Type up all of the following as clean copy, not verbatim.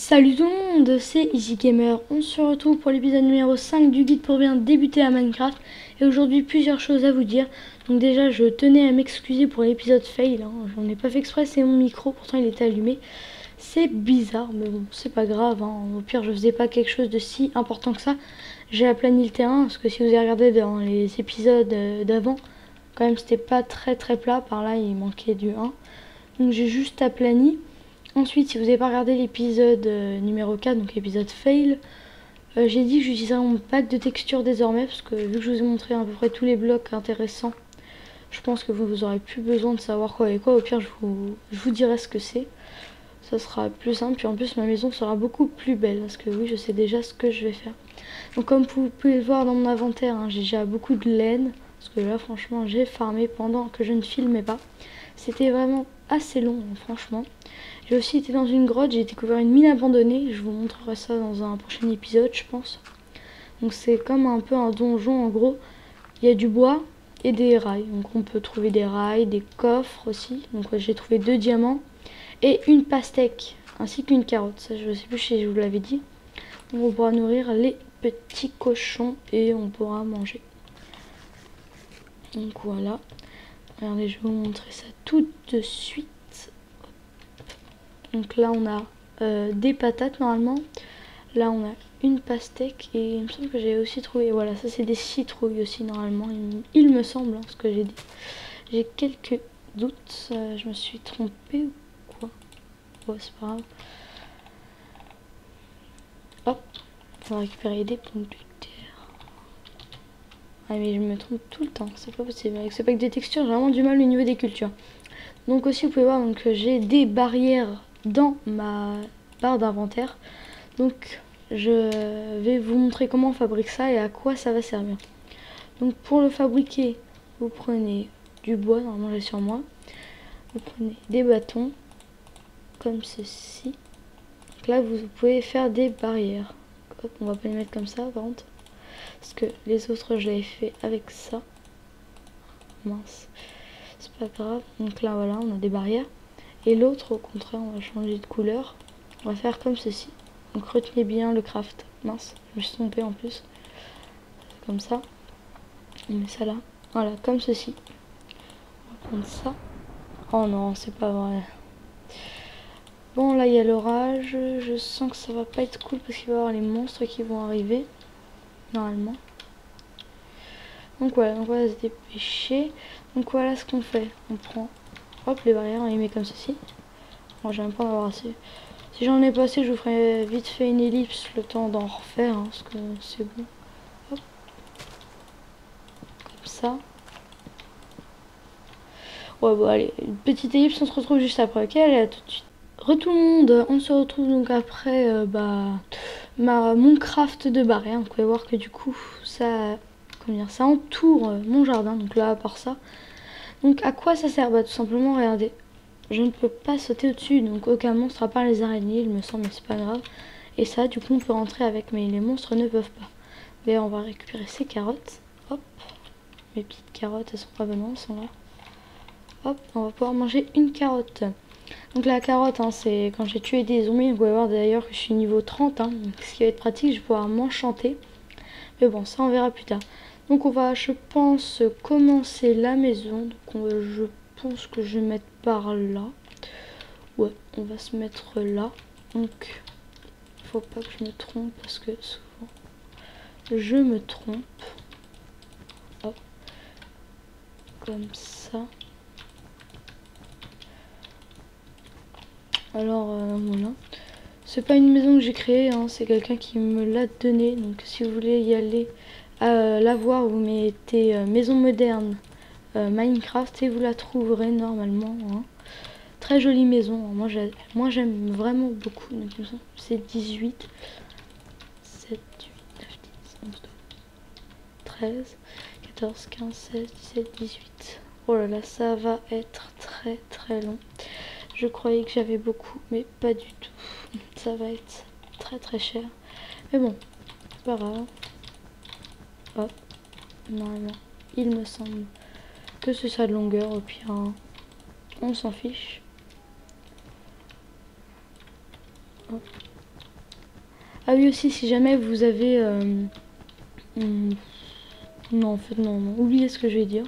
Salut tout le monde, c'est Easy Gamer. On se retrouve pour l'épisode numéro 5 du guide pour bien débuter à Minecraft. Et aujourd'hui, plusieurs choses à vous dire. Donc déjà, je tenais à m'excuser pour l'épisode fail. J'en ai pas fait exprès, c'est mon micro, pourtant il était allumé. C'est bizarre, mais bon, c'est pas grave. Au pire, je faisais pas quelque chose de si important que ça. J'ai aplani le terrain, parce que si vous avez regardé dans les épisodes d'avant, quand même c'était pas très plat. Par là, il manquait du 1. Donc j'ai juste aplani. Ensuite, si vous n'avez pas regardé l'épisode numéro 4, donc l'épisode fail, j'ai dit que j'utiliserais mon pack de texture désormais, parce que vu que je vous ai montré à peu près tous les blocs intéressants, je pense que vous n'aurez plus besoin de savoir quoi et quoi. Au pire, je vous dirai ce que c'est. Ça sera plus simple, puis en plus ma maison sera beaucoup plus belle, parce que oui, je sais déjà ce que je vais faire. Donc comme vous pouvez le voir dans mon inventaire, j'ai déjà beaucoup de laine, parce que là franchement j'ai farmé pendant que je ne filmais pas. C'était vraiment assez long, franchement. J'ai aussi été dans une grotte, j'ai découvert une mine abandonnée. Je vous montrerai ça dans un prochain épisode, je pense. Donc c'est comme un peu un donjon, en gros. Il y a du bois et des rails. Donc on peut trouver des rails, des coffres aussi. Donc j'ai trouvé 2 diamants et une pastèque, ainsi qu'une carotte. Ça, je ne sais plus si je vous l'avais dit. Donc on pourra nourrir les petits cochons et on pourra manger. Donc voilà. Regardez, je vais vous montrer ça tout de suite. Donc là on a des patates normalement. Là on a une pastèque et il me semble que j'ai aussi trouvé, voilà, ça c'est des citrouilles aussi normalement, il me semble, ce que j'ai dit. J'ai quelques doutes, je me suis trompée ou quoi? Bon, c'est pas grave. Hop, on va récupérer des pommes de terre. Ah mais je me trompe tout le temps, c'est pas possible. Avec ce pack de textures, j'ai vraiment du mal au niveau des cultures. Donc aussi vous pouvez voir que j'ai des barrières dans ma barre d'inventaire. Donc je vais vous montrer comment on fabrique ça et à quoi ça va servir. Donc pour le fabriquer, vous prenez du bois, normalement j'ai sur moi. Vous prenez des bâtons, comme ceci. Donc là vous pouvez faire des barrières. Hop, on va pas les mettre comme ça par contre. Parce que les autres je l'avais fait avec ça. Mince, c'est pas grave. Donc là voilà, on a des barrières. Et l'autre au contraire, on va changer de couleur. On va faire comme ceci. Donc retenez bien le craft. Mince, je me suis trompée en plus. Comme ça. On met ça là. Voilà, comme ceci. On va prendre ça. Oh non, c'est pas vrai. Bon, là il y a l'orage. Je sens que ça va pas être cool parce qu'il va y avoir les monstres qui vont arriver. Normalement. Donc voilà, on va se dépêcher. Donc voilà ce qu'on fait. On prend, hop, les barrières, on les met comme ceci. Bon, j'ai même pas en avoir assez. Si j'en ai pas assez, je vous ferai vite fait une ellipse, le temps d'en refaire, parce que c'est bon. Hop. Comme ça. Ouais, bon, allez, une petite ellipse, on se retrouve juste après, ok? Allez, à tout de suite. Tout le monde, on se retrouve donc après mon craft de barrière. Vous pouvez voir que du coup, ça, comment dire, ça entoure mon jardin, donc là, à part ça. Donc à quoi ça sert? Bah tout simplement, regardez. Je ne peux pas sauter au-dessus, donc aucun monstre à part les araignées, il me semble, mais c'est pas grave. Et ça, du coup, on peut rentrer avec, mais les monstres ne peuvent pas. D'ailleurs, on va récupérer ces carottes. Hop, mes petites carottes, elles sont pas bonnes, elles sont là. Hop, on va pouvoir manger une carotte. Donc la carotte, c'est quand j'ai tué des zombies. Vous pouvez voir d'ailleurs que je suis niveau 30, donc ce qui va être pratique, je vais pouvoir m'enchanter. Mais bon, ça on verra plus tard. Donc on va, je pense, commencer la maison. Donc je pense que je vais mettre par là. Ouais, on va se mettre là. Donc, il faut pas que je me trompe parce que souvent je me trompe. Hop. Comme ça. Alors, voilà. C'est pas une maison que j'ai créée, c'est quelqu'un qui me l'a donnée. Donc, si vous voulez y aller, la voir, vous mettez maison moderne Minecraft et vous la trouverez normalement. Très jolie maison. Moi j'aime vraiment beaucoup. C'est 18, 7, 8, 9, 10, 11, 12, 13, 14, 15, 16, 17, 18. Oh là là, ça va être très long. Je croyais que j'avais beaucoup, mais pas du tout. Ça va être très cher. Mais bon, c'est pas grave. Hop, normalement, il me semble que c'est ça de longueur. Au pire, on s'en fiche. Hop. Ah oui aussi, si jamais vous avez... non en fait non, non, oubliez ce que je vais dire.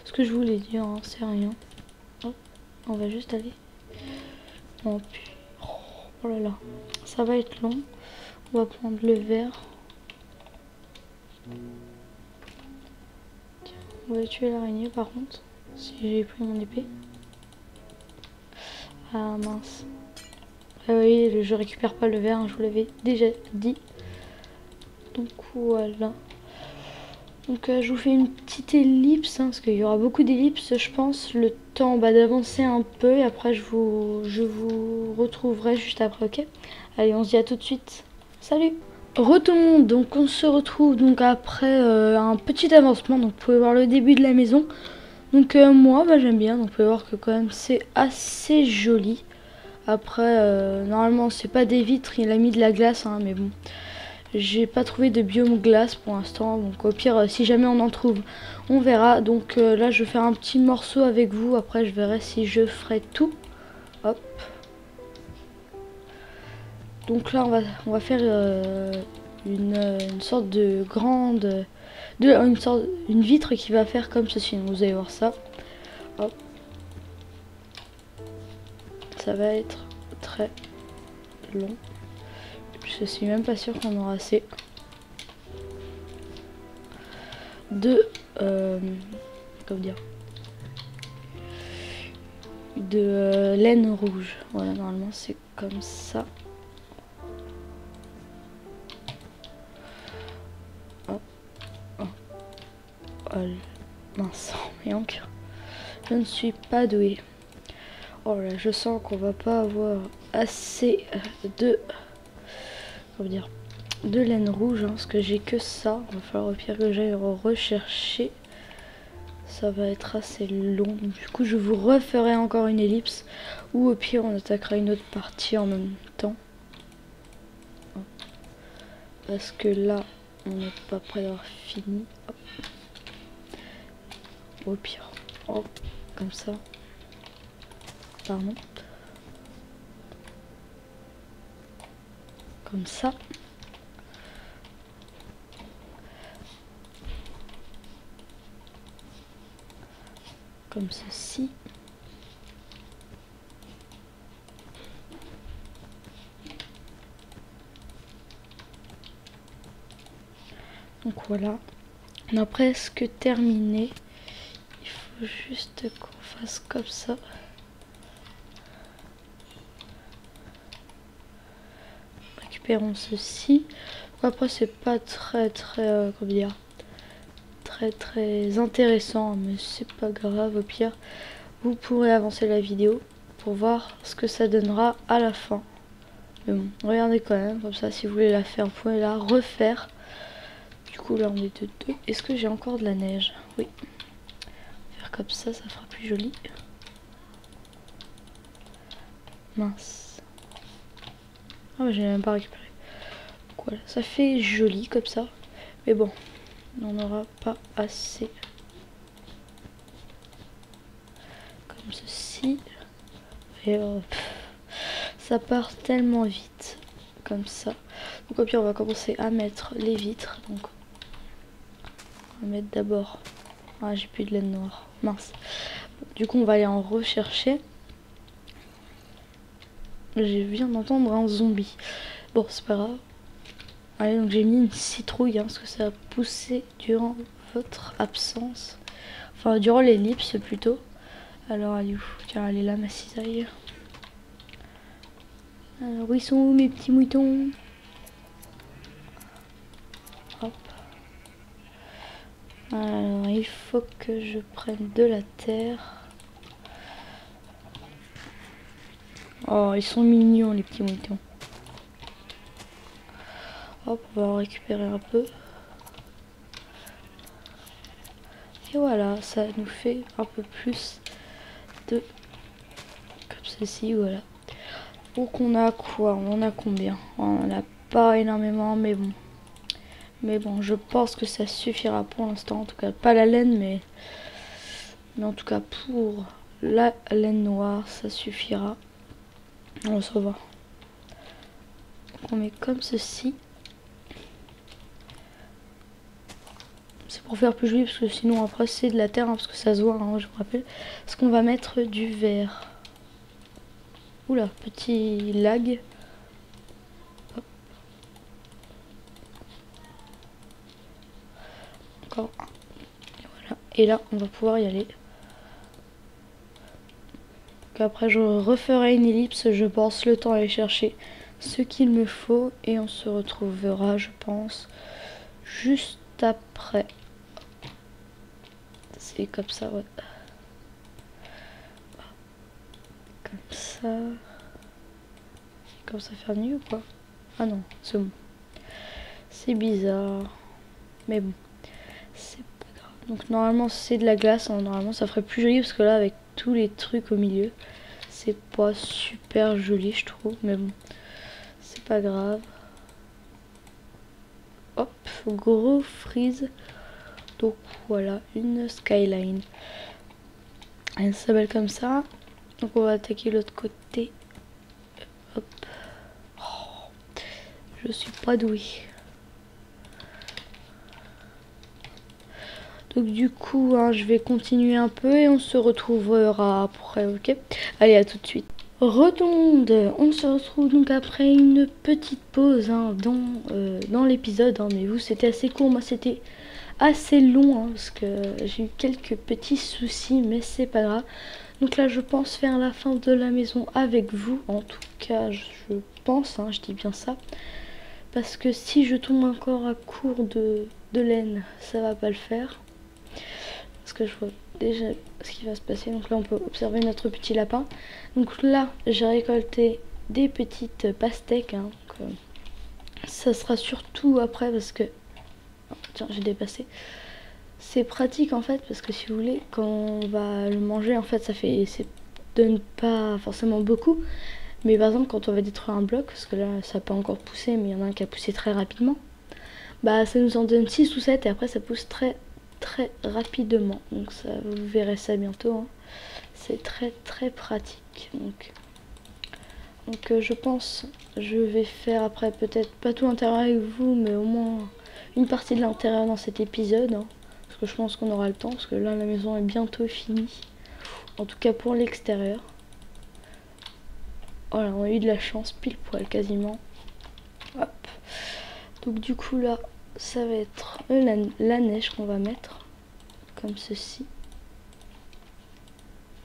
Ce que je voulais dire, hein, c'est rien. Hop, on va juste aller. Oh, oh là là, ça va être long. On va prendre le verre. Tiens, on va tuer l'araignée par contre. Si j'ai pris mon épée. Ah mince. Ah oui, je récupère pas le verre, hein, je vous l'avais déjà dit. Donc voilà. Donc je vous fais une petite ellipse, hein, parce qu'il y aura beaucoup d'ellipses, je pense. Le temps d'avancer un peu et après je vous retrouverai juste après, ok? Allez, on se dit à tout de suite. Salut! Tout le monde, donc on se retrouve donc après un petit avancement. Donc vous pouvez voir le début de la maison. Donc moi j'aime bien, donc vous pouvez voir que quand même c'est assez joli. Après normalement c'est pas des vitres, il a mis de la glace, hein, mais bon. J'ai pas trouvé de biome glace pour l'instant, donc au pire si jamais on en trouve on verra. Donc là je vais faire un petit morceau avec vous, après je verrai si je ferai tout. Hop. Donc là on va faire une sorte de grande... une vitre qui va faire comme ceci, donc vous allez voir ça. Hop. Ça va être très long. Je suis même pas sûre qu'on aura assez de comment dire, de laine rouge. Voilà, normalement c'est comme ça. Oh, oh. Oh, mince, mais encore. Je ne suis pas douée. Oh là, je sens qu'on va pas avoir assez de... comment dire, de laine rouge, hein, parce que j'ai que ça. Il va falloir au pire que j'aille rechercher. Ça va être assez long. Du coup, je vous referai encore une ellipse. Ou au pire, on attaquera une autre partie en même temps. Parce que là, on n'est pas près d'avoir fini. Hop. Au pire. Hop, comme ça. Pardon. Comme ça. Comme ceci. Donc voilà, on a presque terminé. Il faut juste qu'on fasse comme ça. Récupérons ceci. Après c'est pas très comment dire, très intéressant, mais c'est pas grave. Au pire vous pourrez avancer la vidéo pour voir ce que ça donnera à la fin. Mais bon, regardez quand même, comme ça si vous voulez la faire, vous pouvez la refaire. Du coup là on est de 2. Est-ce que j'ai encore de la neige? Oui. Faire comme ça, ça fera plus joli. Mince. Ah oh, j'ai même pas récupéré. Donc voilà, ça fait joli comme ça. Mais bon, on n'en aura pas assez. Comme ceci. Et ça part tellement vite. Comme ça. Donc au pire on va commencer à mettre les vitres. Donc on va mettre d'abord... Ah j'ai plus de laine noire. Mince. Du coup on va aller en rechercher. Je viens d'entendre un zombie. Bon c'est pas grave. Allez, donc j'ai mis une citrouille, hein, parce que ça a poussé durant votre absence. Enfin durant l'ellipse plutôt. Alors elle est où? Tiens, elle est là ma cisaille. Alors où ils sont où mes petits moutons? Hop. Alors il faut que je prenne de la terre. Oh ils sont mignons les petits moutons. Hop, on va en récupérer un peu. Et voilà, ça nous fait un peu plus de... comme ceci, voilà. Donc on a quoi? On en a combien? On en a pas énormément, mais bon. Mais bon, je pense que ça suffira pour l'instant. En tout cas, pas la laine, mais en tout cas pour la laine noire, ça suffira. On se revoit. Donc on met comme ceci. pour faire plus joli, parce que sinon après c'est de la terre, hein, parce que ça se voit, hein, je vous rappelle. Parce qu'on va mettre du verre. Oula, petit lag. Hop. Encore un. Et voilà. Et là, on va pouvoir y aller. Donc après, je referai une ellipse, je pense, le temps à aller chercher ce qu'il me faut. Et on se retrouvera, je pense, juste après. C'est comme ça, ouais. Comme ça. Comme ça faire mieux ou quoi? Ah non, c'est bon. C'est bizarre. Mais bon. C'est pas grave. Donc normalement c'est de la glace. Hein. Normalement ça ferait plus joli parce que là avec tous les trucs au milieu, c'est pas super joli je trouve. Mais bon. C'est pas grave. Hop, gros freeze. Donc voilà, une skyline. Elle s'appelle comme ça. Donc on va attaquer l'autre côté. Hop. Oh, je suis pas douée. Donc du coup, hein, je vais continuer un peu et on se retrouvera après, ok? Allez, à tout de suite. Redonde, on se retrouve donc après une petite pause hein, dans l'épisode. Hein, mais vous, c'était assez court, moi c'était assez long hein, parce que j'ai eu quelques petits soucis, mais c'est pas grave. Donc là, je pense faire la fin de la maison avec vous. En tout cas, je pense, hein, je dis bien ça. Parce que si je tombe encore à court de laine, ça va pas le faire. Parce que je vois déjà ce qui va se passer. Donc là, on peut observer notre petit lapin. Donc là, j'ai récolté des petites pastèques. Hein. Donc, ça sera surtout après parce que... Oh, tiens, j'ai dépassé. C'est pratique en fait parce que si vous voulez, quand on va le manger, en fait, ça donne pas forcément beaucoup. Mais par exemple, quand on va détruire un bloc, parce que là, ça n'a pas encore poussé, mais il y en a un qui a poussé très rapidement, bah ça nous en donne 6 ou 7 et après ça pousse très rapidement. Donc ça, vous verrez ça bientôt. Hein. C'est très pratique. Donc je pense, je vais faire après peut-être pas tout l'intérieur avec vous, mais au moins une partie de l'intérieur dans cet épisode. Hein. Parce que je pense qu'on aura le temps, parce que là la maison est bientôt finie. En tout cas pour l'extérieur. Voilà, on a eu de la chance, pile poil quasiment. Hop. Donc du coup là, ça va être la neige qu'on va mettre. Comme ceci.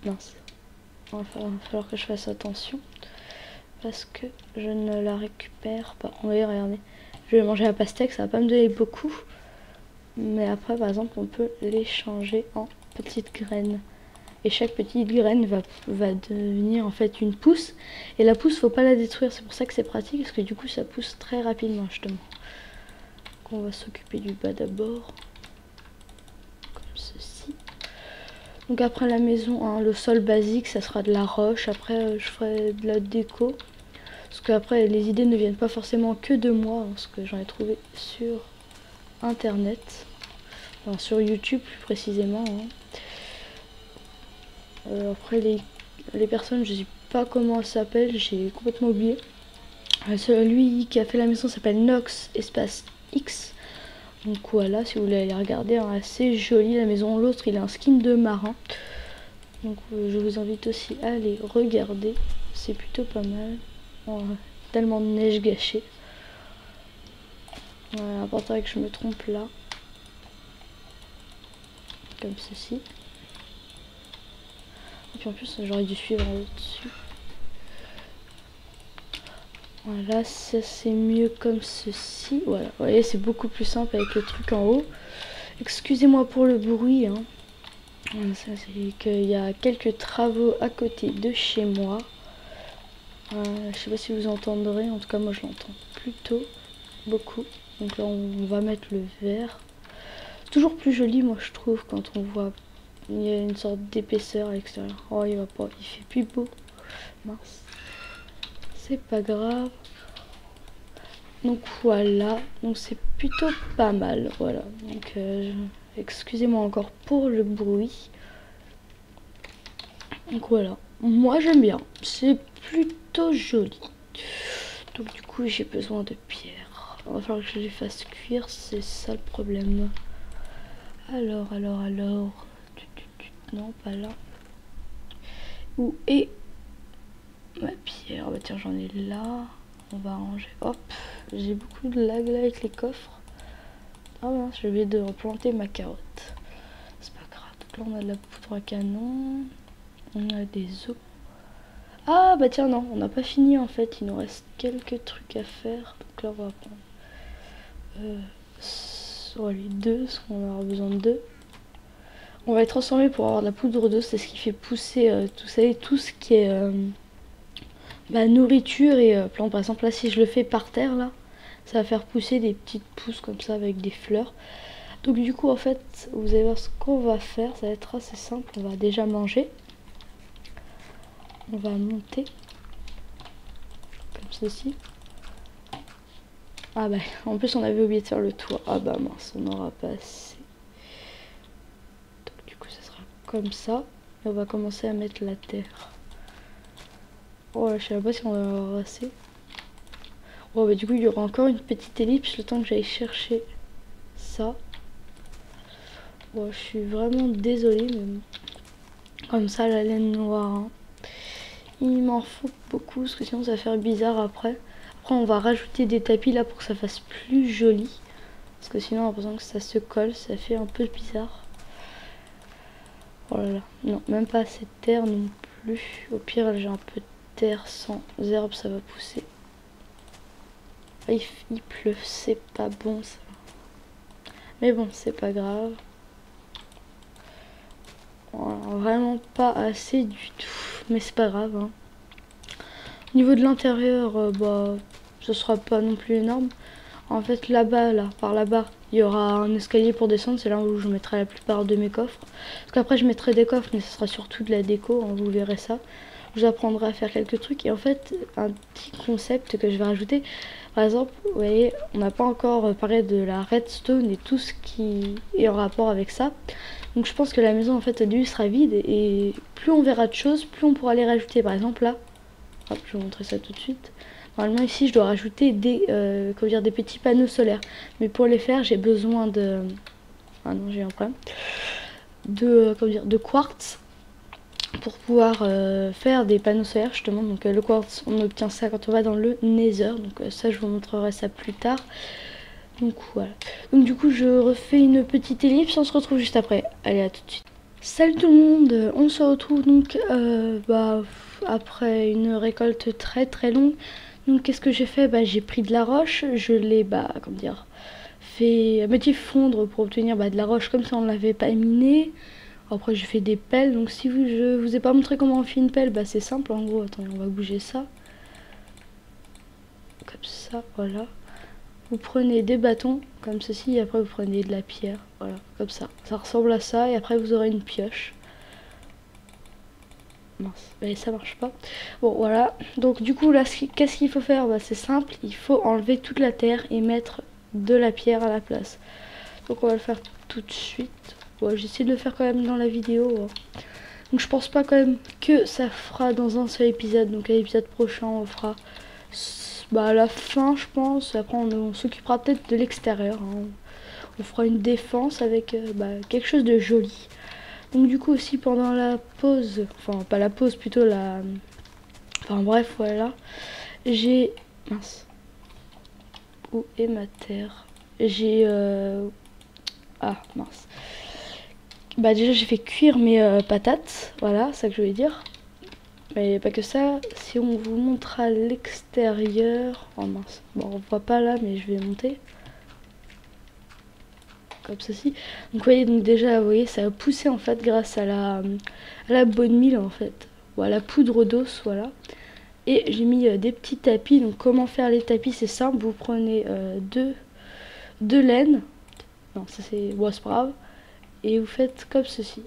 Mince. Il va falloir que je fasse attention. Parce que je ne la récupère pas. Oui, regardez. Je vais manger la pastèque, ça va pas me donner beaucoup. Mais après, par exemple, on peut les changer en petites graines. Et chaque petite graine va devenir en fait une pousse. Et la pousse, faut pas la détruire. C'est pour ça que c'est pratique. Parce que du coup, ça pousse très rapidement, justement. Donc, on va s'occuper du bas d'abord. Comme ceci. Donc après la maison, hein, le sol basique, ça sera de la roche. Après, je ferai de la déco. Parce qu'après, les idées ne viennent pas forcément que de moi. Hein, parce que j'en ai trouvé sur Internet. Enfin, sur YouTube, plus précisément. Hein. Après les personnes, je sais pas comment elles s'appellent, j'ai complètement oublié. Celui qui a fait la maison s'appelle Nox Espace X. Donc voilà, si vous voulez aller regarder, hein, assez joli la maison. L'autre il a un skin de marin. Donc je vous invite aussi à aller regarder. C'est plutôt pas mal. Oh, tellement de neige gâchée. Voilà, important que je me trompe là. Comme ceci. Et puis en plus j'aurais dû suivre au-dessus. Voilà, ça c'est mieux comme ceci. Voilà, vous voyez c'est beaucoup plus simple avec le truc en haut. Excusez-moi pour le bruit. Hein. Voilà, ça c'est qu'il y a quelques travaux à côté de chez moi. Je sais pas si vous entendrez, en tout cas moi je l'entends plutôt beaucoup. Donc là on va mettre le vert. C'est toujours plus joli moi je trouve quand on voit. Il y a une sorte d'épaisseur à l'extérieur. Oh, il va pas, il fait plus beau. Mince. C'est pas grave. Donc voilà, donc c'est plutôt pas mal. Voilà, donc excusez-moi encore pour le bruit. Donc voilà, moi j'aime bien. C'est plutôt joli. Donc du coup, j'ai besoin de pierres. Il va falloir que je les fasse cuire, c'est ça le problème. Alors. Non, pas là. Où est ma pierre? Bah tiens, j'en ai là. On va ranger. Hop, j'ai beaucoup de lag là avec les coffres. Ah mince, je vais devoir planter ma carotte. C'est pas grave. Donc là, on a de la poudre à canon. On a des os. Ah bah tiens, non, on n'a pas fini en fait. Il nous reste quelques trucs à faire. Donc là, on va prendre les deux, parce qu'on aura besoin de deux. On va les transformer pour avoir de la poudre d'eau. C'est ce qui fait pousser tout ce qui est nourriture et plantes. Par exemple, là, si je le fais par terre, là, ça va faire pousser des petites pousses comme ça avec des fleurs. Donc du coup, en fait, vous allez voir ce qu'on va faire. Ça va être assez simple. On va déjà manger. On va monter comme ceci. Ah bah, en plus, on avait oublié de faire le toit. Ah bah mince, on n'aura pas assez. Donc du coup, ça sera comme ça. Et on va commencer à mettre la terre. Oh là, je sais pas si on va avoir assez. Oh bah du coup, il y aura encore une petite ellipse le temps que j'aille chercher ça. Oh, je suis vraiment désolée, mais bon. Comme ça, la laine noire, hein. Il m'en faut beaucoup, parce que sinon ça va faire bizarre après. Après, on va rajouter des tapis là pour que ça fasse plus joli. Parce que sinon, on a l'impression que ça se colle, ça fait un peu bizarre. Oh là là, non, même pas assez de terre non plus. Au pire, j'ai un peu de terre sans herbe, ça va pousser. Ah, il pleut, c'est pas bon ça. Mais bon, c'est pas grave. Voilà, vraiment pas assez du tout, mais c'est pas grave, hein. Au niveau de l'intérieur, bah, ce sera pas non plus énorme. En fait, là-bas, là, par là-bas, il y aura un escalier pour descendre. C'est là où je mettrai la plupart de mes coffres. Parce qu'après, je mettrai des coffres, mais ce sera surtout de la déco, hein, vous verrez ça. Je vous apprendrai à faire quelques trucs. Et en fait, un petit concept que je vais rajouter. Par exemple, vous voyez, on n'a pas encore parlé de la redstone et tout ce qui est en rapport avec ça. Donc je pense que la maison, en fait, au début, sera vide. Et plus on verra de choses, plus on pourra les rajouter. Par exemple, là, hop, je vais vous montrer ça tout de suite. Normalement ici je dois rajouter des petits panneaux solaires. Mais pour les faire j'ai besoin de... Ah non, j'ai un problème. De quartz. Pour pouvoir faire des panneaux solaires justement. Donc le quartz, on obtient ça quand on va dans le Nether. Donc ça je vous montrerai ça plus tard. Donc voilà. Donc du coup je refais une petite ellipse. On se retrouve juste après. Allez, à tout de suite. Salut tout le monde. On se retrouve donc après une récolte très longue. Donc qu'est-ce que j'ai fait? Bah, j'ai pris de la roche, je l'ai fait moitié fondre pour obtenir de la roche comme ça on ne l'avait pas miné. Après j'ai fait des pelles, donc si je vous ai pas montré comment on fait une pelle, c'est simple en gros. Attendez, on va bouger ça. Comme ça, voilà. Vous prenez des bâtons comme ceci et après vous prenez de la pierre, voilà, comme ça. Ça ressemble à ça et après vous aurez une pioche. Mince, mais ça marche pas. Bon voilà, donc du coup là qu'est-ce qu'il faut faire? C'est simple, il faut enlever toute la terre et mettre de la pierre à la place. Donc on va le faire tout de suite. Bon, j'essaie de le faire quand même dans la vidéo, hein. Donc je pense pas quand même que ça fera dans un seul épisode. Donc à l'épisode prochain on fera à la fin je pense. Après on s'occupera peut-être de l'extérieur, hein. On fera une défense avec quelque chose de joli. Donc du coup aussi pendant la pause, enfin pas la pause, plutôt la... Enfin bref, voilà. J'ai... Mince. Où est ma terre? J'ai... Ah, mince. Déjà j'ai fait cuire mes patates, voilà, c'est ça que je voulais dire. Mais pas que ça, si on vous montre à l'extérieur... Oh mince, bon on voit pas là mais je vais monter. Comme ceci. Donc vous voyez, donc déjà vous voyez ça a poussé en fait grâce à la bonne mille en fait, ou à la poudre d'os, voilà. Et j'ai mis des petits tapis. Donc comment faire les tapis? C'est simple, vous prenez deux laines, non ça c'est brave, et vous faites comme ceci.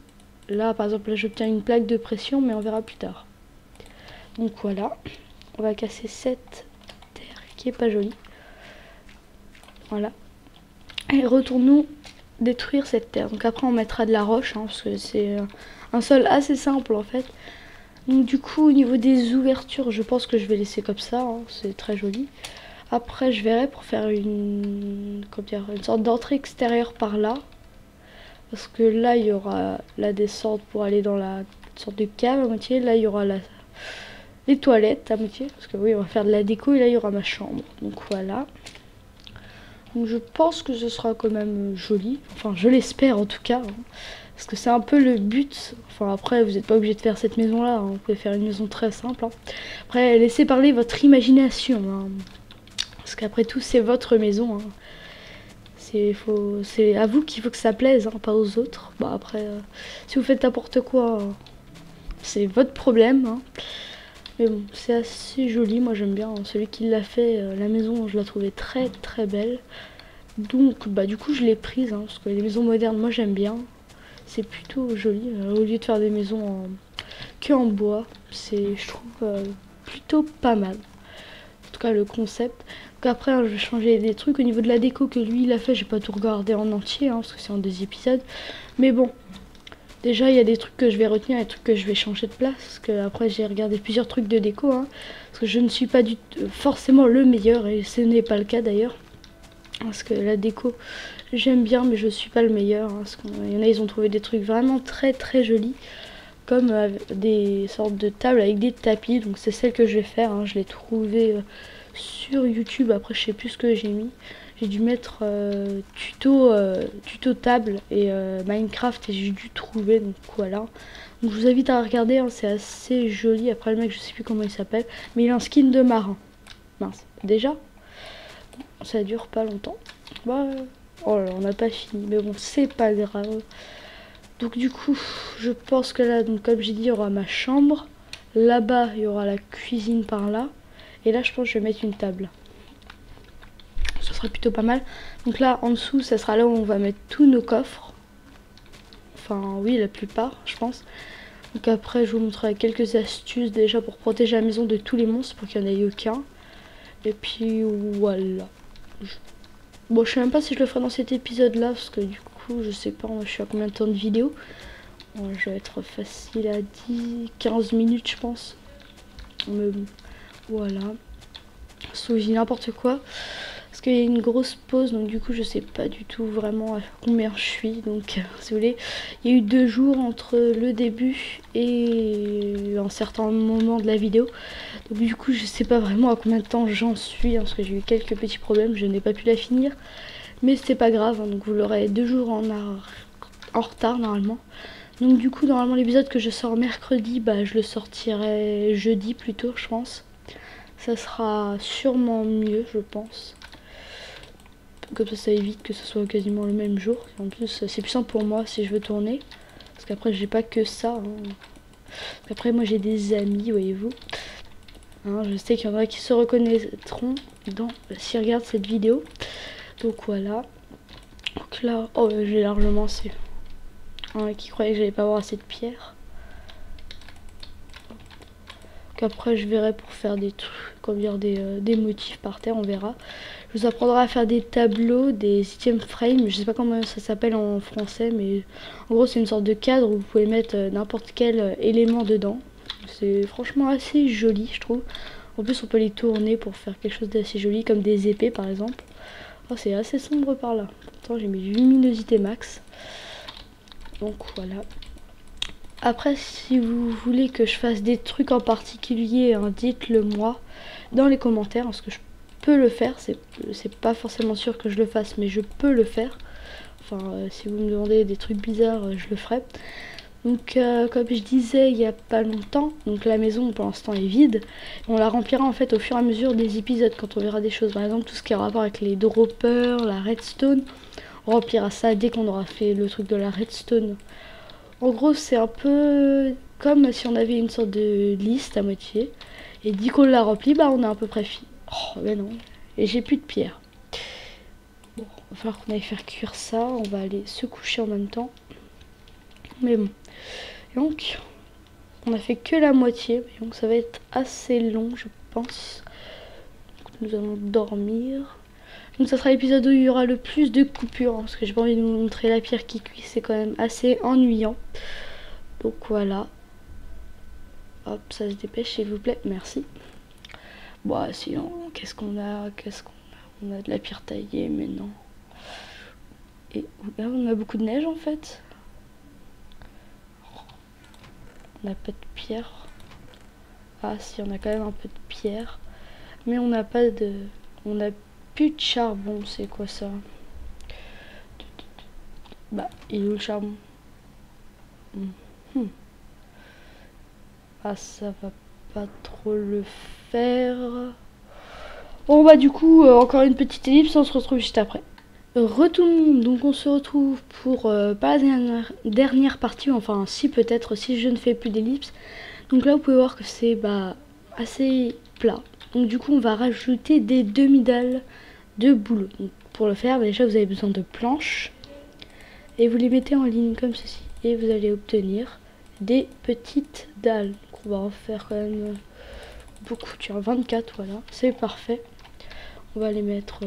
Là par exemple là j'obtiens une plaque de pression, mais on verra plus tard. Donc voilà, on va casser cette terre qui est pas jolie, voilà, et retournons détruire cette terre. Donc après on mettra de la roche, hein, parce que c'est un sol assez simple en fait. Donc du coup au niveau des ouvertures je pense que je vais laisser comme ça, hein, c'est très joli. Après je verrai pour faire une sorte d'entrée extérieure par là, Parce que là, il y aura la descente pour aller dans la sorte de cave à moitié. Là, il y aura les toilettes à moitié. Parce que oui, on va faire de la déco et là, il y aura ma chambre. Donc voilà. Donc je pense que ce sera quand même joli. Enfin, je l'espère en tout cas. Hein. Parce que c'est un peu le but. Enfin, après, vous n'êtes pas obligé de faire cette maison-là. Hein. Vous pouvez faire une maison très simple. Hein. Après, laissez parler votre imagination. Hein. Parce qu'après tout, c'est votre maison. Hein. C'est à vous qu'il faut que ça plaise, hein, pas aux autres. Bah après, si vous faites n'importe quoi, c'est votre problème. Hein. Mais bon, c'est assez joli, moi j'aime bien. Hein. Celui qui l'a fait, la maison, je la trouvais très très belle. Donc bah du coup je l'ai prise, hein, parce que les maisons modernes, moi j'aime bien. C'est plutôt joli, au lieu de faire des maisons que en bois. Je trouve plutôt pas mal. En tout cas le concept. Donc après je vais changer des trucs au niveau de la déco que lui il a fait. J'ai pas tout regardé en entier hein, parce que c'est en 2 épisodes. Mais bon, déjà il y a des trucs que je vais retenir, des trucs que je vais changer de place. Parce que après j'ai regardé plusieurs trucs de déco. Hein, parce que je ne suis pas forcément le meilleur et ce n'est pas le cas d'ailleurs. Parce que la déco j'aime bien mais je suis pas le meilleur. Hein, parce qu'il y en a ils ont trouvé des trucs vraiment très très jolis. Comme des sortes de tables avec des tapis. Donc c'est celle que je vais faire. Hein. Je l'ai trouvée sur YouTube. Après je sais plus ce que j'ai mis. J'ai dû mettre tuto table et Minecraft et j'ai dû trouver. Donc voilà. Donc je vous invite à regarder. Hein. C'est assez joli. Après le mec je sais plus comment il s'appelle. Mais il a un skin de marin. Mince. Déjà ça dure pas longtemps. Bah, oh là, on n'a pas fini. Mais bon c'est pas grave. Donc du coup, je pense que là, donc comme j'ai dit, il y aura ma chambre. Là-bas, il y aura la cuisine par là. Et là, je pense que je vais mettre une table. Ce sera plutôt pas mal. Donc là, en dessous, ça sera là où on va mettre tous nos coffres. Enfin, oui, la plupart, je pense. Donc après, je vous montrerai quelques astuces déjà pour protéger la maison de tous les monstres, pour qu'il n'y en ait aucun. Et puis, voilà. Bon, je sais même pas si je le ferai dans cet épisode-là, parce que du coup, je sais pas, je suis à combien de temps de vidéo. Bon, je vais être facile à 15 minutes, je pense. Mais bon, voilà. Sauf j'ai n'importe quoi. Parce qu'il y a une grosse pause, donc du coup, je sais pas du tout vraiment à combien je suis. Donc, si vous voulez, il y a eu 2 jours entre le début et un certain moment de la vidéo. Donc du coup, je sais pas vraiment à combien de temps j'en suis, hein, parce que j'ai eu quelques petits problèmes, je n'ai pas pu la finir. Mais c'est pas grave, hein, donc vous l'aurez 2 jours en retard normalement. Donc du coup, normalement l'épisode que je sors mercredi, bah je le sortirai jeudi plutôt, je pense. Ça sera sûrement mieux, je pense. Comme ça évite que ce soit quasiment le même jour. En plus, c'est plus simple pour moi si je veux tourner. Parce qu'après, j'ai pas que ça. Hein. Parce qu'après, moi j'ai des amis, voyez-vous. Hein, je sais qu'il y en a qui se reconnaîtront s'ils regardent cette vidéo. Donc voilà. Donc là, oh j'ai largement assez. Qui croyait que j'allais pas avoir assez de pierres. Qu'après je verrai pour faire des trucs, comme dire des motifs par terre, on verra. Je vous apprendrai à faire des tableaux, des 6e frames, je sais pas comment ça s'appelle en français, mais en gros c'est une sorte de cadre où vous pouvez mettre n'importe quel élément dedans. C'est franchement assez joli je trouve. En plus on peut les tourner pour faire quelque chose d'assez joli, comme des épées par exemple. Oh, c'est assez sombre par là, pourtant j'ai mis luminosité max. Donc voilà. Après, si vous voulez que je fasse des trucs en particulier, hein, dites-le moi dans les commentaires, parce que je peux le faire. C'est pas forcément sûr que je le fasse, mais je peux le faire. Enfin, si vous me demandez des trucs bizarres, je le ferai. Donc, comme je disais il y a pas longtemps, donc la maison pour l'instant est vide. On la remplira en fait au fur et à mesure des épisodes quand on verra des choses. Par exemple, tout ce qui a rapport avec les droppers, la redstone. On remplira ça dès qu'on aura fait le truc de la redstone. En gros, c'est un peu comme si on avait une sorte de liste à moitié. Et dès qu'on l'a remplie, bah on a à peu près fini. Oh, mais non. Et j'ai plus de pierre. Bon, il va falloir qu'on aille faire cuire ça. On va aller se coucher en même temps. Mais bon. Et donc, on a fait que la moitié. Donc ça va être assez long, je pense. Donc, nous allons dormir. Donc ça sera l'épisode où il y aura le plus de coupures, hein, parce que j'ai pas envie de vous montrer la pierre qui cuit, c'est quand même assez ennuyant. Donc voilà. Hop, ça se dépêche s'il vous plaît, merci. Bon, sinon, qu'est-ce qu'on a? On a de la pierre taillée, mais non. Et là, on a beaucoup de neige en fait. On n'a pas de pierre. Ah si, on a quand même un peu de pierre. Mais on n'a pas de... On n'a plus de charbon. C'est quoi ça? Bah, il est où le charbon? Ah, ça va pas trop le faire. Bon bah du coup, encore une petite ellipse, on se retrouve juste après. Tout le monde, donc on se retrouve pour pas la dernière partie, enfin si peut-être si je ne fais plus d'ellipse. Donc là vous pouvez voir que c'est assez plat. Donc du coup on va rajouter des demi-dalles de boulot. Donc, pour le faire, déjà vous avez besoin de planches et vous les mettez en ligne comme ceci. Et vous allez obtenir des petites dalles. Donc on va en faire quand même beaucoup, tiens 24, voilà, c'est parfait. On va les mettre...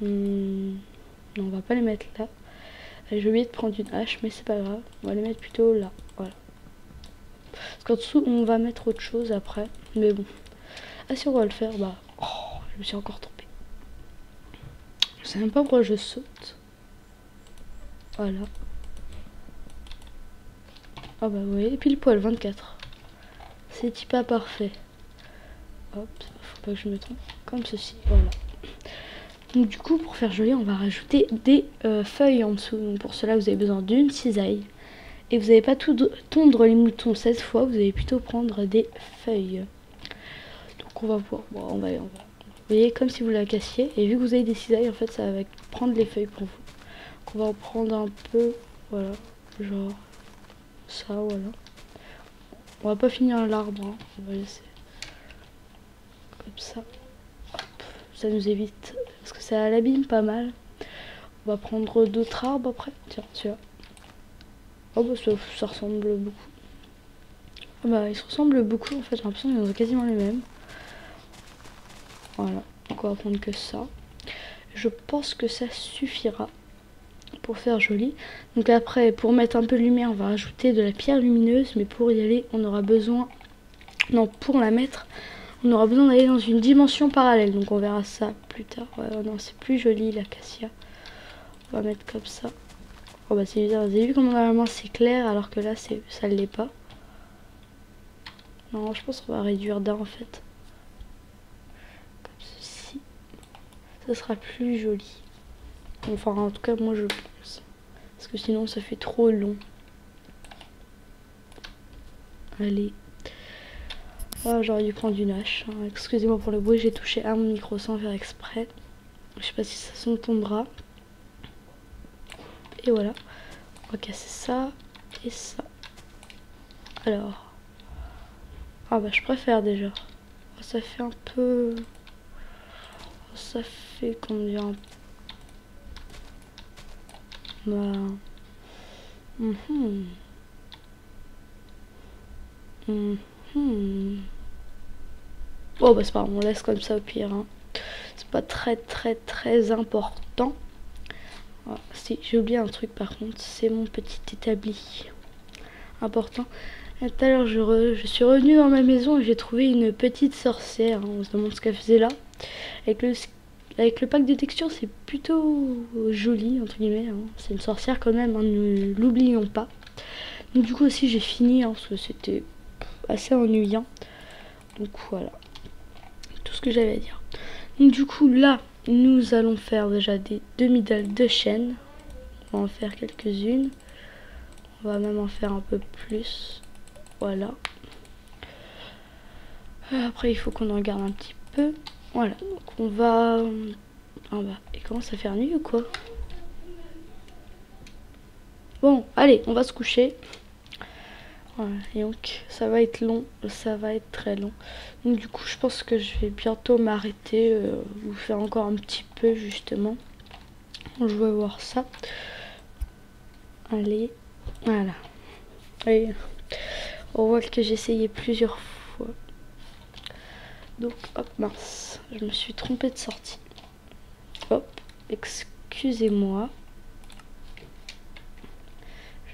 non, on va pas les mettre là. J'ai oublié de prendre une hache, mais c'est pas grave. On va les mettre plutôt là, voilà. Parce qu'en dessous, on va mettre autre chose après. Mais bon. Ah si on va le faire, bah... Oh, je me suis encore trompée. Je sais même pas pourquoi je saute. Voilà. Ah bah oui, pile poil, 24. C'est pas parfait. Hop, faut pas que je me trompe. Comme ceci, voilà. Donc du coup, pour faire joli, on va rajouter des feuilles en dessous. Donc pour cela, vous avez besoin d'une cisaille. Et vous n'allez pas tondre les moutons 16 fois, vous allez plutôt prendre des feuilles. Donc on va voir, bon, on va. Vous voyez, comme si vous la cassiez. Et vu que vous avez des cisailles, en fait, ça va prendre les feuilles pour vous. Donc on va en prendre un peu, voilà, genre ça, voilà. On va pas finir l'arbre, hein. On va laisser comme ça. Hop. Ça nous évite, parce que ça l'abîme pas mal. On va prendre d'autres arbres après. Tiens, celui-là. Oh bah ça ressemble beaucoup. Ah bah ils se ressemblent beaucoup en fait, j'ai l'impression qu'ils ont quasiment les mêmes. Voilà, donc on va prendre que ça. Je pense que ça suffira pour faire joli. Donc après, pour mettre un peu de lumière, on va rajouter de la pierre lumineuse. Mais pour y aller, on aura besoin... Non, pour la mettre, on aura besoin d'aller dans une dimension parallèle. Donc on verra ça plus tard. Ouais, non, c'est plus joli l'acacia. On va mettre comme ça. Oh bah c'est bizarre, vous avez vu comment normalement c'est clair alors que là ça l'est pas. Non, je pense qu'on va réduire d'un en fait. Comme ceci. Ça sera plus joli. Enfin en tout cas moi je pense. Parce que sinon ça fait trop long. Allez. Ah, j'aurais dû prendre une hache. Hein. Excusez-moi pour le bruit, j'ai touché à mon micro sans faire exprès. Je sais pas si ça s'entendra. Et voilà. On va casser ça et ça. Alors. Ah bah je préfère déjà. Ça fait un peu... Ça fait combien? Bah... Oh bah c'est pas grave, on laisse comme ça au pire. Hein. C'est pas très important. Ah, si, j'ai oublié un truc par contre, c'est mon petit établi. Important. Tout à l'heure, je suis revenue dans ma maison et j'ai trouvé une petite sorcière. Hein. On se demande ce qu'elle faisait là. Avec le pack de textures, c'est plutôt joli, entre guillemets. Hein. C'est une sorcière quand même, hein, ne l'oublions pas. Donc du coup aussi, j'ai fini, hein, parce que c'était assez ennuyant. Donc voilà, tout ce que j'avais à dire. Donc du coup, là, nous allons faire déjà des demi-dalles de chêne. On va en faire quelques-unes. On va même en faire un peu plus. Voilà. Après, il faut qu'on en garde un petit peu. Voilà. Donc, on va... Ah bah, il commence à faire nuit ou quoi? Bon, allez, on va se coucher. Voilà. Et donc, ça va être long. Ça va être très long. Donc, du coup, je pense que je vais bientôt m'arrêter. Vous faire encore un petit peu, justement. Je vais voir ça. Allez. Voilà. Et on voit que j'ai essayé plusieurs fois. Donc, hop, mince. Je me suis trompée de sortie. Hop, excusez-moi.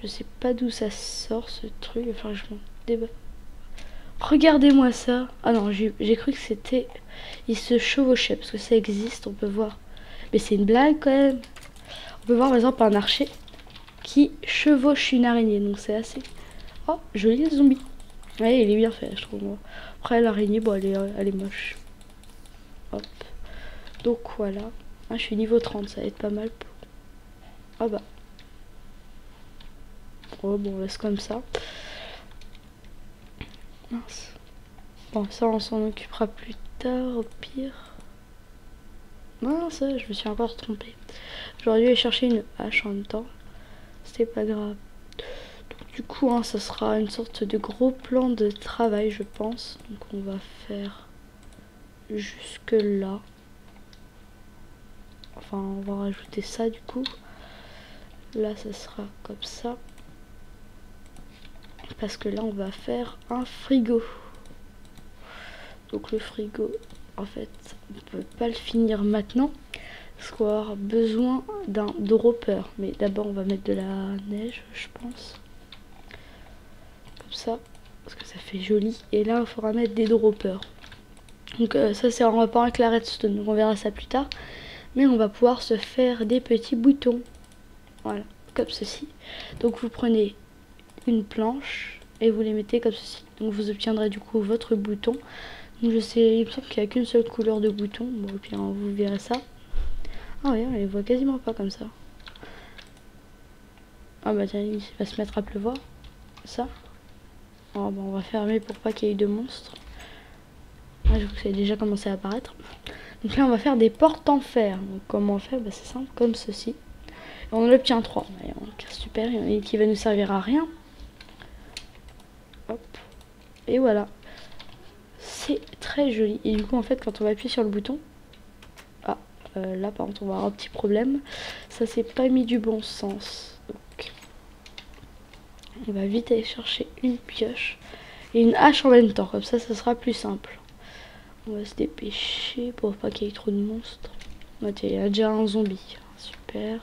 Je sais pas d'où ça sort ce truc. Enfin, je m'en débat. Regardez-moi ça. Ah non, j'ai cru que c'était... Il se chevauchait parce que ça existe, on peut voir. Mais c'est une blague quand même. On peut voir par exemple un archer qui chevauche une araignée. Donc c'est assez... Oh, joli le zombie. Ouais, il est bien fait, je trouve. Moi. Après, l'araignée, bon, elle est moche. Hop. Donc voilà. Ah, je suis niveau 30, ça va être pas mal. Ah bah. Oh, bon, on laisse comme ça. Mince. Bon, ça, on s'en occupera plus tard, au pire. Mince, je me suis encore trompée. J'aurais dû aller chercher une hache en même temps. C'était pas grave. Donc, du coup, hein, ça sera une sorte de gros plan de travail, je pense. Donc on va faire jusque là. Enfin, on va rajouter ça du coup. Là, ça sera comme ça. Parce que là, on va faire un frigo. Donc le frigo, en fait, on peut pas le finir maintenant. Parce qu'on va avoir besoin d'un dropper. Mais d'abord, on va mettre de la neige, je pense. Comme ça. Parce que ça fait joli. Et là, il faudra mettre des droppers. Donc ça, c'est en rapport avec la redstone. Donc on verra ça plus tard. Mais on va pouvoir se faire des petits boutons. Voilà, comme ceci. Donc vous prenez une planche et vous les mettez comme ceci. Donc vous obtiendrez du coup votre bouton. Donc je sais, il me semble qu'il n'y a qu'une seule couleur de bouton. Bon, et puis hein, vous verrez ça. Ah ouais, on les voit quasiment pas comme ça. Ah bah tiens, il va se mettre à pleuvoir. Ça. Oh, bah, on va fermer pour pas qu'il y ait de monstres. Ah, je vois que ça a déjà commencé à apparaître. Donc là, on va faire des portes en fer. Donc comment on fait? Bah, c'est simple, comme ceci. Et on en obtient 3. Super, et qui va nous servir à rien. Hop. Et voilà. C'est très joli. Et du coup, en fait, quand on va appuyer sur le bouton... Ah, là, par contre, on va avoir un petit problème. Ça s'est pas mis du bon sens. Donc, on va vite aller chercher une pioche et une hache en même temps. Comme ça sera plus simple. On va se dépêcher pour pas qu'il y ait trop de monstres. Ah, tiens, il y a déjà un zombie. Super.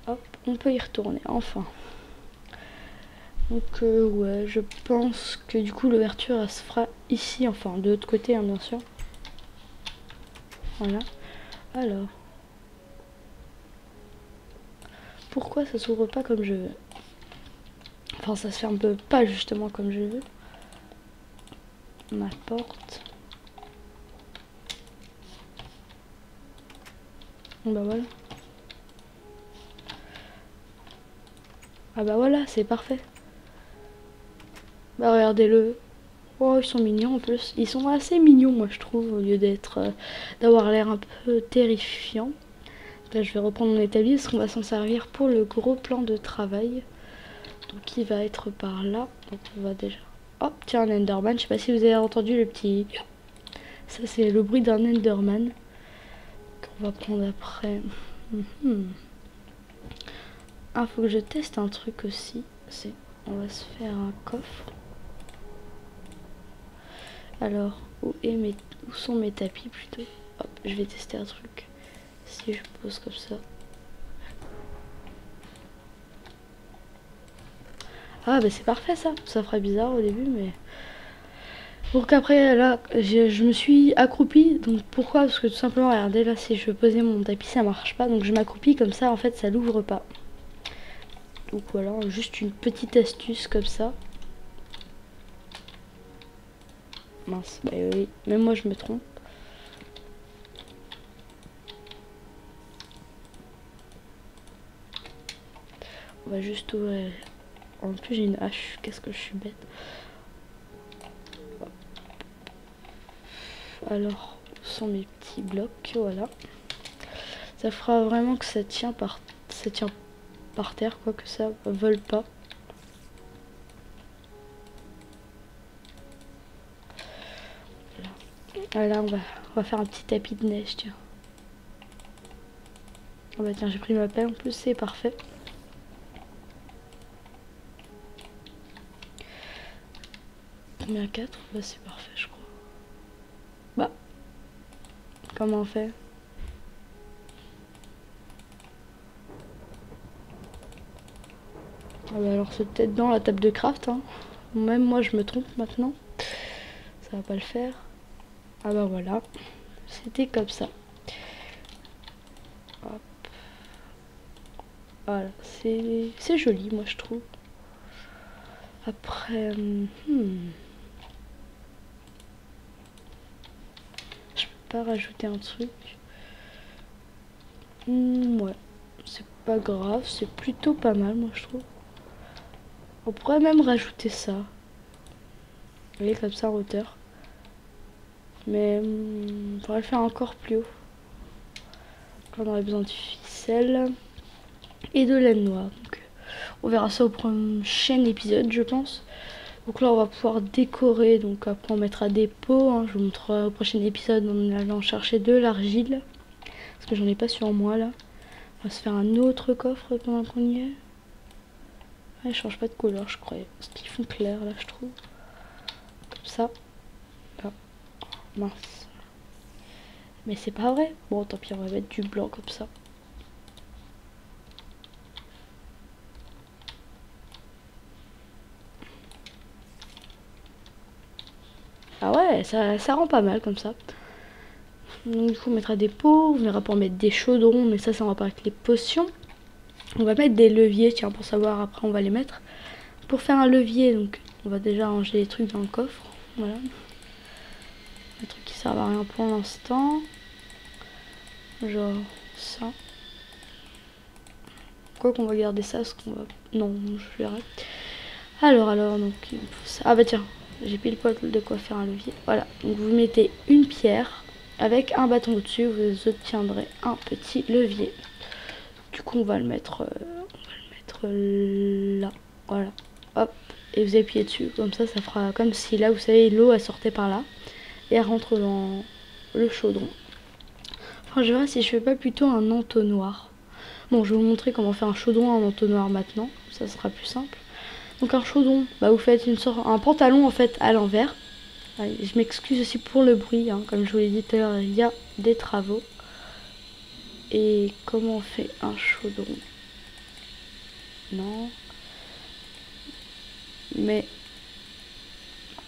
Hop, on peut y retourner, enfin. Donc ouais, je pense que du coup l'ouverture elle se fera ici, enfin de l'autre côté hein, bien sûr. Voilà. Alors. Pourquoi ça s'ouvre pas comme je veux? Enfin ça se ferme pas justement comme je veux. Ma porte. Bon bah voilà. Ah bah voilà, c'est parfait. Bah regardez-le. Oh, ils sont mignons en plus. Ils sont assez mignons, moi je trouve, au lieu d'être d'avoir l'air un peu terrifiant. Là, je vais reprendre mon établi parce qu'on va s'en servir pour le gros plan de travail. Donc il va être par là. Donc on va déjà... Oh, tiens, un Enderman. Je sais pas si vous avez entendu le petit... Ça, c'est le bruit d'un Enderman. Qu'on va prendre après. Ah, faut que je teste un truc aussi. C'est... On va se faire un coffre. Alors, où sont mes tapis plutôt? Hop, je vais tester un truc. Si je pose comme ça. Ah bah c'est parfait ça. Ça fera bizarre au début mais... Donc après là je me suis accroupie. Donc pourquoi? Parce que tout simplement regardez là si je veux poser mon tapis ça marche pas. Donc je m'accroupis comme ça en fait ça l'ouvre pas. Donc voilà juste une petite astuce comme ça. Mince bah oui même moi je me trompe. On va juste ouvrir. En plus j'ai une hache. Qu'est-ce que je suis bête. Alors, ce sont mes petits blocs, voilà. Ça fera vraiment que ça tient par terre, quoi, que ça vole pas. Voilà, on va faire un petit tapis de neige, tiens. Oh bah tiens, j'ai pris ma pelle, en plus c'est parfait. Combien 4? Bah c'est parfait, je crois. Bah, comment on fait? Ah bah alors c'est peut-être dans la table de craft, hein. Même moi je me trompe maintenant. Ça va pas le faire. Ah bah voilà. C'était comme ça. Hop. Voilà, c'est joli moi je trouve. Après, je peux pas rajouter un truc. Ouais, c'est pas grave, c'est plutôt pas mal moi je trouve. On pourrait même rajouter ça. Vous voyez, comme ça en hauteur. Mais on pourrait le faire encore plus haut. Là, on aurait besoin de ficelle et de laine noire. Donc, on verra ça au prochain épisode, je pense. Donc là, on va pouvoir décorer. Donc après, on mettra des pots. Hein. Je vous montrerai au prochain épisode en allant chercher de l'argile. Parce que j'en ai pas sur moi, là. On va se faire un autre coffre pendant qu'on y est. Ouais, ils changent pas de couleur, je crois. Parce qu'ils font clair, là, je trouve. Comme ça. Là. Mince. Mais c'est pas vrai. Bon, tant pis, on va mettre du blanc comme ça. Ah ouais, ça rend pas mal comme ça. Donc du coup, on mettra des pots. On verra pour mettre des chaudrons. Mais ça va pas avec les potions. On va mettre des leviers, tiens, pour savoir. Après, on va les mettre. Pour faire un levier, donc, on va déjà ranger les trucs dans le coffre. Voilà. Des trucs qui servent à rien pour l'instant. Genre ça. Quoi qu'on va garder ça, parce qu'on va... Non, je verrai. Alors, donc... Ah bah tiens, j'ai pile poil de quoi faire un levier. Voilà, donc vous mettez une pierre avec un bâton au-dessus, vous obtiendrez un petit levier. Du coup, on va le mettre là. Voilà, hop. Et vous appuyez dessus, comme ça fera comme si là, vous savez, l'eau, elle sortait par là. Et elle rentre dans le chaudron. Enfin, je verrai si je fais pas plutôt un entonnoir. Bon, je vais vous montrer comment faire un chaudron en entonnoir maintenant. Ça sera plus simple. Donc un chaudron, bah vous faites un pantalon en fait à l'envers. Je m'excuse aussi pour le bruit, hein. Comme je vous l'ai dit tout à l'heure, il y a des travaux. Et comment on fait un chaudron? Non. Mais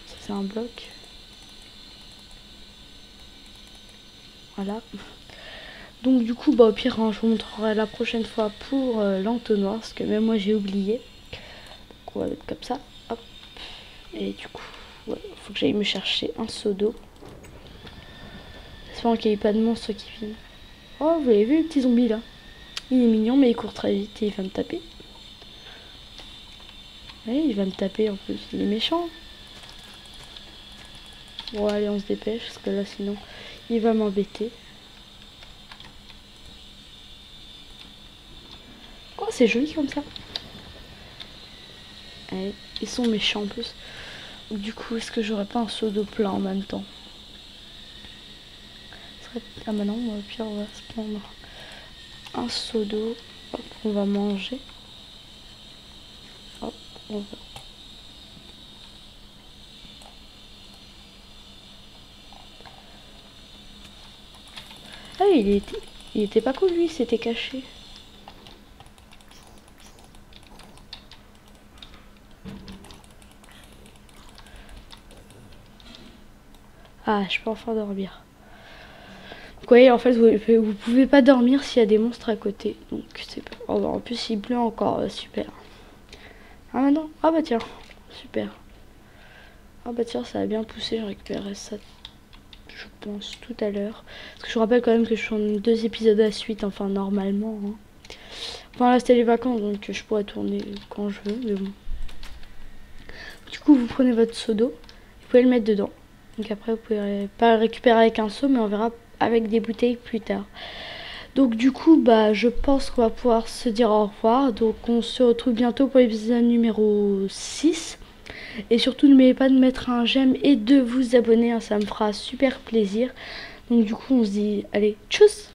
ça c'est un bloc. Voilà. Donc du coup, bah au pire, hein, je vous montrerai la prochaine fois pour l'entonnoir, parce que même moi j'ai oublié. Donc on va mettre comme ça. Hop. Et du coup, ouais, faut que j'aille me chercher un seau d'eau. J'espère qu'il n'y ait pas de monstre qui viennent. Oh, vous avez vu le petit zombie là? Il est mignon, mais il court très vite et il va me taper. Oui, il va me taper en plus. Il est méchant. Bon, allez, on se dépêche, parce que là, sinon, il va m'embêter. Oh, c'est joli comme ça. Allez, ils sont méchants en plus. Du coup, est-ce que j'aurais pas un seau d'eau plein en même temps? Ah bah non, au pire, on va se prendre un seau d'eau. Hop, on va manger. Hop, on va... Ah, il était pas cool, lui, il s'était caché. Ah, je peux enfin dormir. Donc, vous voyez, en fait, vous pouvez pas dormir s'il y a des monstres à côté. Donc, c'est pas... Oh, bah, en plus, il pleut encore, super. Ah, maintenant? Ah, bah tiens, super. Ah, bah tiens, ça a bien poussé, je récupérerai ça, je pense, tout à l'heure. Parce que je vous rappelle quand même que je suis en 2 épisodes à suite, enfin, normalement. Hein. Enfin, là, c'était les vacances, donc je pourrais tourner quand je veux, mais bon. Du coup, vous prenez votre seau d'eau, vous pouvez le mettre dedans. Donc après, vous pouvez pas le récupérer avec un seau, mais on verra avec des bouteilles plus tard. Donc du coup, bah, je pense qu'on va pouvoir se dire au revoir. Donc on se retrouve bientôt pour l'épisode numéro 6. Et surtout, n'oubliez pas de mettre un j'aime et de vous abonner, hein, ça me fera super plaisir. Donc du coup, on se dit, allez, tchuss!